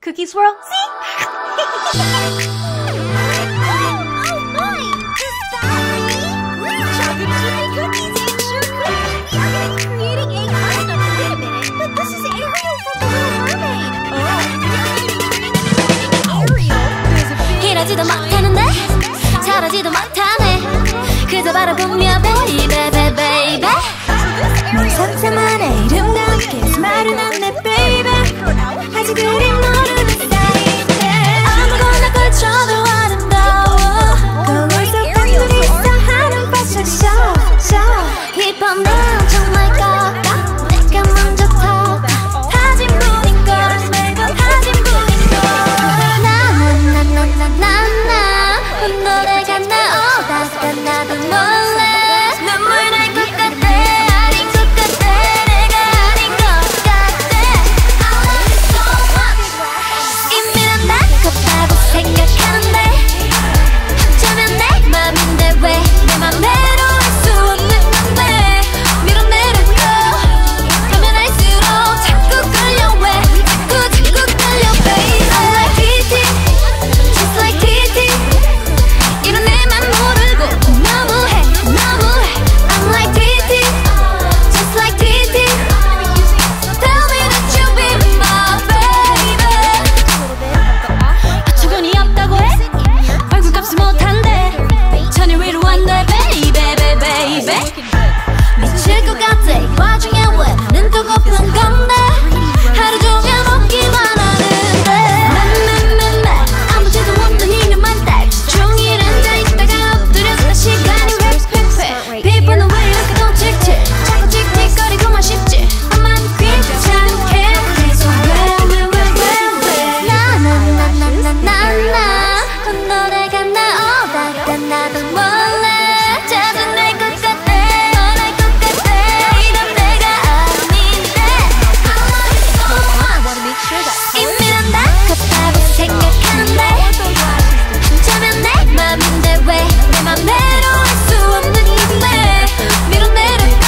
Cookie swirl, see? 이러지도 못하는데 저러지도 못하네 그저 바라보며 baby baby 내 상상만의 이름과 함께 말은 안돼 baby 아직 그리 모르는 사이인데 아무거나 걸쳐도 아름다워 거울 속 방울이 있어 하는 패션 쇼 힙한 난 정말 꺾어 내가 먼저 터 하진 분인걸 매번 하진 분인걸 나나나나나나 노래가 나오다가 나도 몰래 눈물 날 것 같아 아닌 것 같아 내가 아닌 것 같아 I love you so much 이미 난 낫겠다고 생각하는데 어쩌면 내 맘인데 왜 내 맘대로 할 수 없는 건데 밀어내려고 하면 할수록 자꾸 끌려 왜 자꾸 끌려 baby I like TT just like TT 이런 내맘 모르고 너무해 I'm like TT just like TT tell me that you be my baby 어처구니 없다고 해? 얼굴값을 못한대 천일 위로 한대 baby baby 미칠 것 같아 이 와중에 왜 눈 뜨고 픈 건데 하루 종일 먹기만 하는데 아무 죄도 없던 이놈만 딱 종일 앉아있다가 엎드려서 시간이 휙휙휙 피부는 왜 이렇게 더 칙칙 자꾸 틱틱거리고만 싶지 나만 귀찮게 계속 왜 나나나나나나 노래가 나오다가 나도 몰래 짜증날 것 같아 원할 것 같아 이런 내가 아닌데 I love you so much 이미 난 낫겠다고 생각하는데 어쩌면 내 맘인데 왜 내 맘대로 할 수 없는 건데 밀어내려고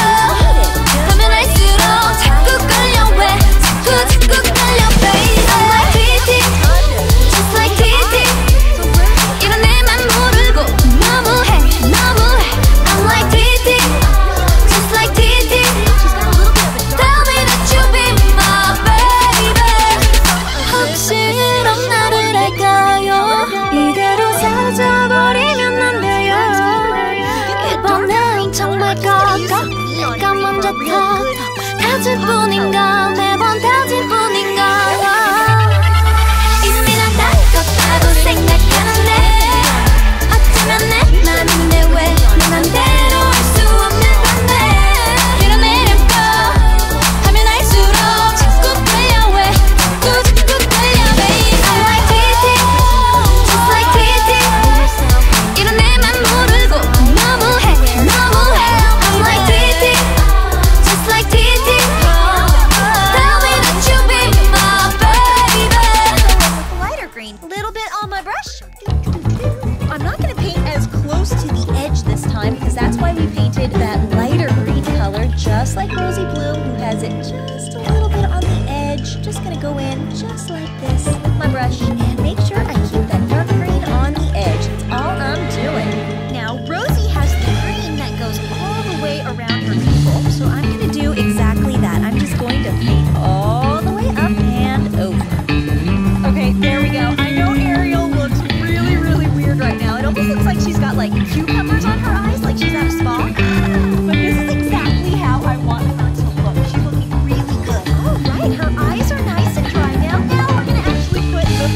하면 할수록 자꾸 끌려 왜 자꾸 끌려 baby I like TT just like TT 이런 내맘 모르고 너무해 I'm like TT just like TT tell me that you be my baby 혹시 이런 나를 할까요 이대로 사라져버리면 안 돼요 이번엔 정말 꺾어 내가 먼저 터 다질 뿐인가 매번 다질 뿐인가 이미 난 낫겠다고 생각하는데 어쩌면 내 맘인데 왜 내 맘대로 할 수 없는 건데 밀어내려고 하면 할수록 자꾸 끌려 왜 자꾸 끌려 baby I like TT just like TT 이런 내맘 모르고 너무해 I'm like TT just like TT tell me that you be my baby Lighter green, a little bit on my brush. I'm not going to paint as close to the edge this time because that's why we painted that lighter green color, just like Rosy Blue, who has it just a little bit on the edge. Just going to go in just like this with my brush and make sure I keep that dark green on the edge. That's all I'm doing. Now, Rosie has the green that goes all the way around her pupil, so I'm going to do exactly that. I'm just going to paint all the way up and over. Okay, there we go. I know Ariel looks really, really weird right now. It almost looks like she's got like cucumbers on her eyes, like she's at a spa. But this is exactly how I want her to look. She's looking really good. All right, her eyes are nice and dry now. Now we're gonna actually put the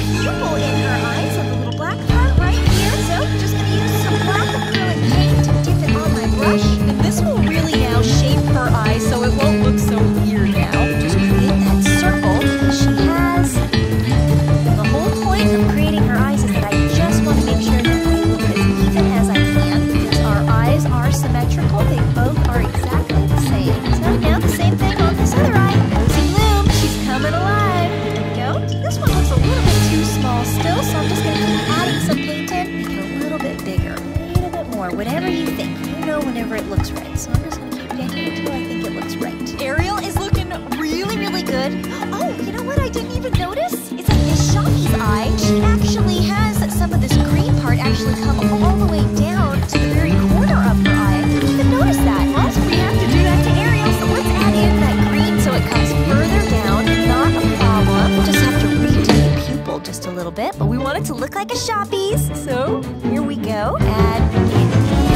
little bit, but we want it to look like a shoppies. So here we go. Add in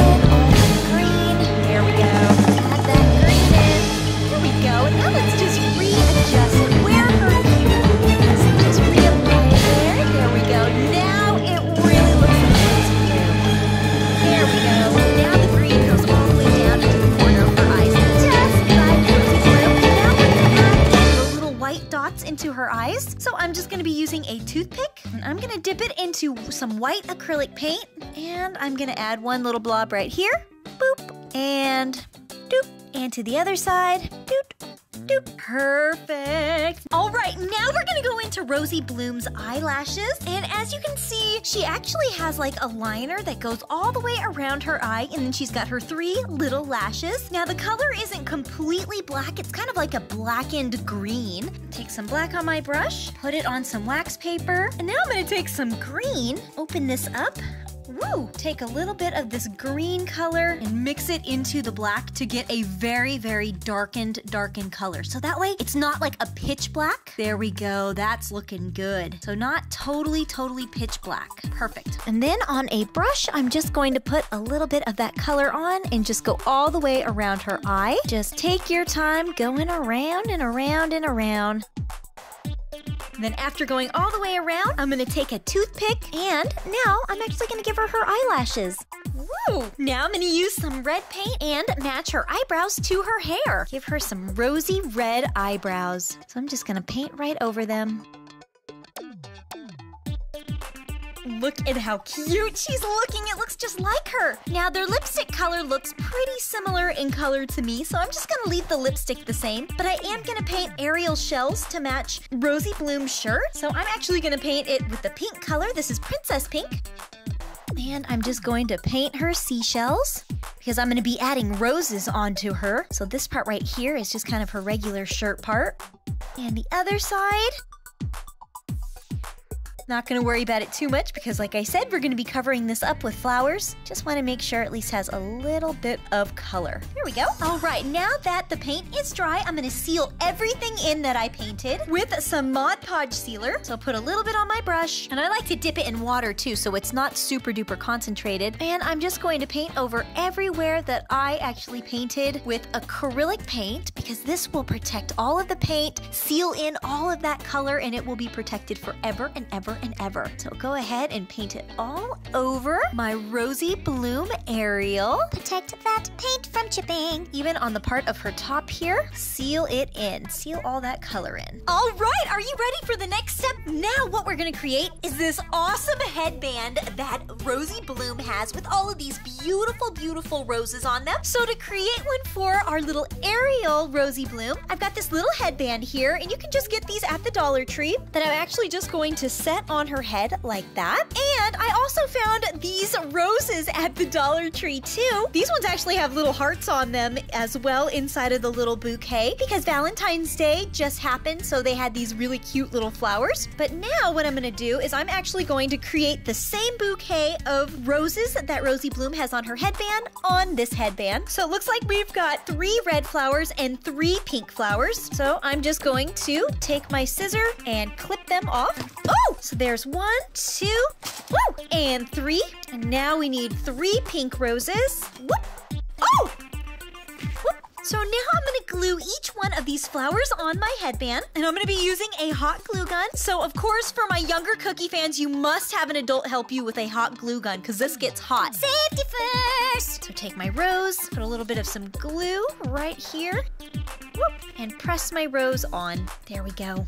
all the green. There we go. Add that green in. Here we go. And now let's just readjust it where her cute. So just reapply it there. There we go. Now it really looks like rosy blue. There we go. Now the green goes all the way down into the corner of her eyes. Just like rosy blue. And now we're going to add the little white dots into her eyes. So I'm just going to be using a toothpick. And I'm going to dip it into some white acrylic paint. And I'm going to add one little blob right here. Boop. And doop. And to the other side. Doop. Doop. Perfect. All right, now we're gonna go into Rosie Bloom's eyelashes. And as you can see, she actually has like a liner that goes all the way around her eye, and then she's got her 3 little lashes. Now the color isn't completely black, it's kind of like a blackened green. Take some black on my brush, put it on some wax paper, and now I'm gonna take some green, open this up. Woo! Take a little bit of this green color and mix it into the black to get a very, very darkened color. So that way it's not like a pitch black. There we go. That's looking good. So not totally pitch black. Perfect. And then on a brush, I'm just going to put a little bit of that color on and just go all the way around her eye. Just take your time going around and around and around. And then after going all the way around, I'm gonna take a toothpick, and now I'm actually gonna give her her eyelashes. Woo! Now I'm gonna use some red paint and match her eyebrows to her hair. Give her some rosy red eyebrows. So I'm just gonna paint right over them. Look at how cute she's looking. It looks just like her. Now their lipstick color looks pretty similar in color to me, so I'm just gonna leave the lipstick the same, but I am gonna paint Ariel shells to match Rosie Bloom's shirt. So I'm actually gonna paint it with the pink color. This is Princess Pink. And I'm just going to paint her seashells because I'm gonna be adding roses onto her. So this part right here is just kind of her regular shirt part. And the other side, not gonna worry about it too much because like I said, we're gonna be covering this up with flowers. Just wanna make sure it at least has a little bit of color. There we go. All right, now that the paint is dry, I'm gonna seal everything in that I painted with some Mod Podge sealer. So I'll put a little bit on my brush, and I like to dip it in water too, so it's not super duper concentrated. And I'm just going to paint over everywhere that I actually painted with acrylic paint because this will protect all of the paint, seal in all of that color, and it will be protected forever and ever and ever. So go ahead and paint it all over my Rosie Bloom Ariel. Protect that paint from chipping. Even on the part of her top here, seal it in. Seal all that color in. All right, are you ready for the next step? Now what we're gonna create is this awesome headband that Rosie Bloom has with all of these beautiful, beautiful roses on them. So to create one for our little Ariel Rosie Bloom, I've got this little headband here, and you can just get these at the Dollar Tree that I'm actually just going to set on her head like that. And I also found these roses at the Dollar Tree too. These ones actually have little hearts on them as well inside of the little bouquet because Valentine's Day just happened, so they had these really cute little flowers. But now what I'm gonna do is I'm actually going to create the same bouquet of roses that Rosie Bloom has on her headband on this headband. So it looks like we've got 3 red flowers and 3 pink flowers. So I'm just going to take my scissor and clip them off. Oh! So there's 1, 2, woo, and 3. And now we need 3 pink roses. Whoop. Oh! Whoop. So now I'm gonna glue each one of these flowers on my headband, and I'm gonna be using a hot glue gun. So of course, for my younger cookie fans, you must have an adult help you with a hot glue gun because this gets hot. Safety first. So take my rose, put a little bit of some glue right here, whoop, and press my rose on. There we go.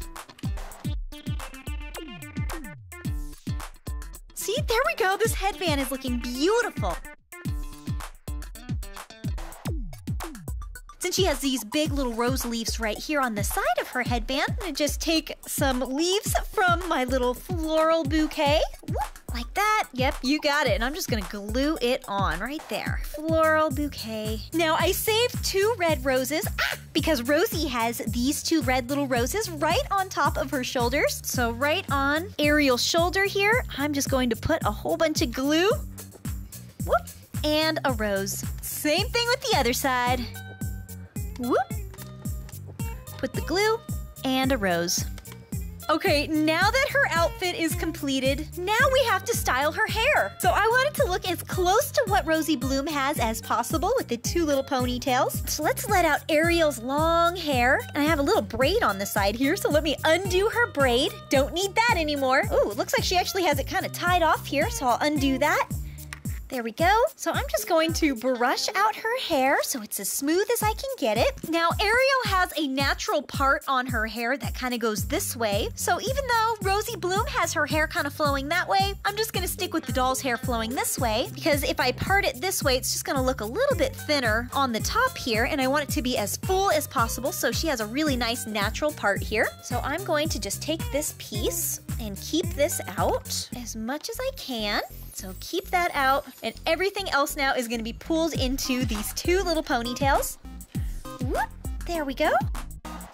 See, there we go. This headband is looking beautiful. Since she has these big little rose leaves right here on the side of her headband, I'm gonna just take some leaves from my little floral bouquet. Whoop, like that. Yep, you got it. And I'm just gonna glue it on right there. Floral bouquet. Now I saved 2 red roses because Rosie has these 2 red little roses right on top of her shoulders. So right on Ariel's shoulder here, I'm just going to put a whole bunch of glue. Whoop, and a rose. Same thing with the other side. Whoop. Put the glue and a rose. Okay, now that her outfit is completed, now we have to style her hair. So I wanted to look as close to what Rosie Bloom has as possible with the two little ponytails. So let's let out Ariel's long hair. And I have a little braid on the side here, so let me undo her braid. Don't need that anymore. Ooh, it looks like she actually has it kind of tied off here, so I'll undo that. There we go. So I'm just going to brush out her hair so it's as smooth as I can get it. Now, Ariel has a natural part on her hair that kind of goes this way. So even though Rosie Bloom has her hair kind of flowing that way, I'm just going to stick with the doll's hair flowing this way, because if I part it this way, it's just going to look a little bit thinner on the top here, and I want it to be as full as possible, so she has a really nice natural part here. So I'm going to just take this piece and keep this out as much as I can. So keep that out, and everything else now is going to be pulled into these two little ponytails. Whoop, there we go.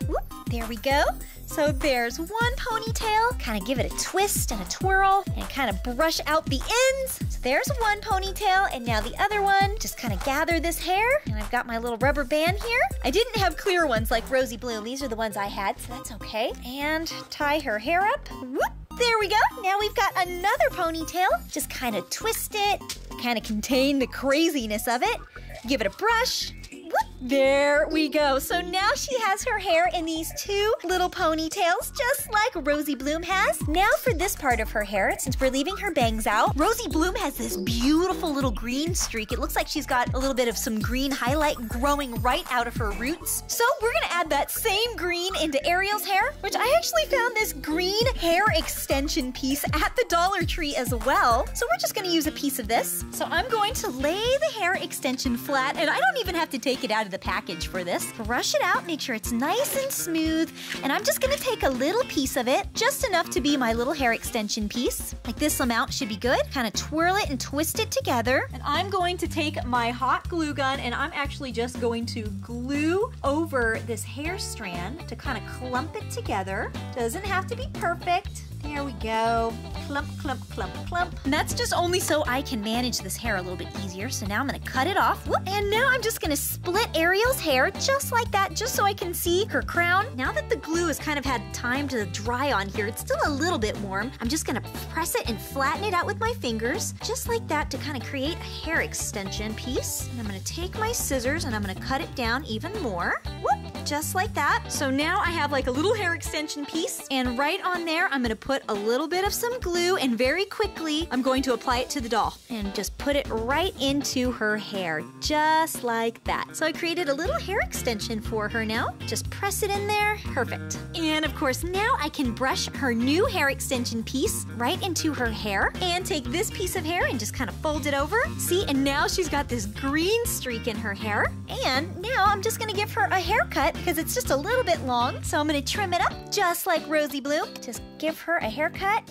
Whoop, there we go. So there's one ponytail. Kind of give it a twist and a twirl and kind of brush out the ends. So there's one ponytail, and now the other one. Just kind of gather this hair, and I've got my little rubber band here. I didn't have clear ones like Rosie Bloom. These are the ones I had, so that's okay. And tie her hair up. Whoop. There we go. Now we've got another ponytail. Just kind of twist it, kind of contain the craziness of it. Give it a brush. Whoop. There we go. So now she has her hair in these two little ponytails, just like Rosie Bloom has. Now for this part of her hair, since we're leaving her bangs out, Rosie Bloom has this beautiful little green streak. It looks like she's got a little bit of some green highlight growing right out of her roots. So we're gonna add that same green into Ariel's hair, which I actually found this green hair extension piece at the Dollar Tree as well. So we're just gonna use a piece of this. So I'm going to lay the hair extension flat, and I don't even have to take it out of the package for this. Brush it out, make sure it's nice and smooth, and I'm just gonna take a little piece of it, just enough to be my little hair extension piece. Like this amount should be good. Kind of twirl it and twist it together. And I'm going to take my hot glue gun, and I'm actually just going to glue over this hair strand to kind of clump it together. Doesn't have to be perfect. There we go. Clump, clump, clump, clump. And that's just only so I can manage this hair a little bit easier. So now I'm gonna cut it off. Whoop. And now I'm just gonna split Ariel's hair just like that, just so I can see her crown. Now that the glue has kind of had time to dry on here, it's still a little bit warm. I'm just gonna press it and flatten it out with my fingers, just like that, to kind of create a hair extension piece. And I'm gonna take my scissors and I'm gonna cut it down even more. Whoop. Just like that. So now I have like a little hair extension piece, and right on there I'm gonna put a little bit of some glue, and very quickly I'm going to apply it to the doll and just put it right into her hair, just like that. So I created a little hair extension for her now. Just press it in there. Perfect. And of course now I can brush her new hair extension piece right into her hair, and take this piece of hair and just kind of fold it over. See, and now she's got this green streak in her hair. And now I'm just gonna give her a haircut because it's just a little bit long. So I'm gonna trim it up just like Rosie Bloom. Just give her a haircut.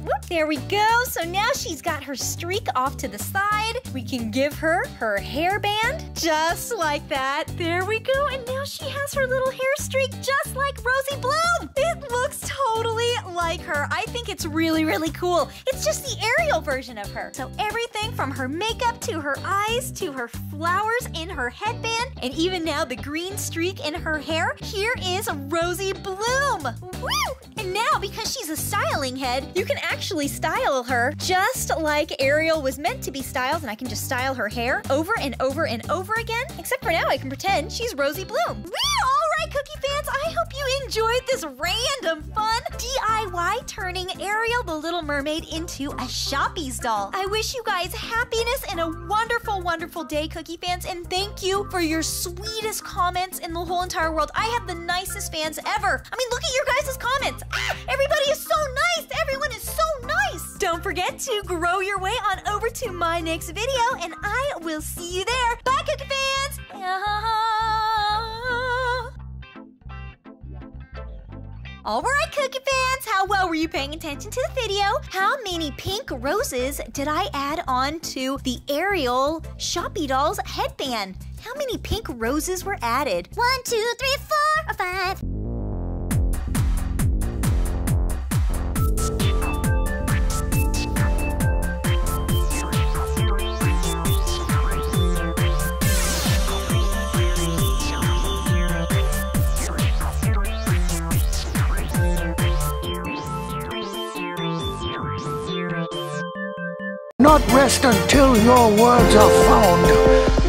Whoop, there we go. So now she's got her streak off to the side. We can give her her hairband just like that. There we go. And now she has her little hair streak just like Rosie Bloom. It looks totally like her. I think it's really, really cool. It's just the Ariel version of her. So everything from her makeup to her eyes to her flowers in her headband, and even now the green streak in her hair, here is Rosie Bloom. Woo! And now, because she's a styling head, you can actually style her just like Ariel was meant to be styled, and I can just style her hair over and over and over again. Except for now I can pretend she's Rosie Bloom. Alright, Cookie fans, I hope you enjoyed this random fun DIY turning Ariel the Little Mermaid into a Shoppies doll. I wish you guys happiness and a wonderful, wonderful day, Cookie fans, and thank you for your sweetest comments in the whole entire world. I have the nicest fans ever. I mean, look at your guys' comments. Everybody is so nice. Everyone is so nice. Don't forget to grow your way on over to my next video, and I will see you there. Bye, Cookie fans. Alright, Cookie fans, how well were you paying attention to the video? How many pink roses did I add on to the Ariel Shoppy Doll's headband? How many pink roses were added? 1, 2, 3, 4, or 5? not rest until your words are found.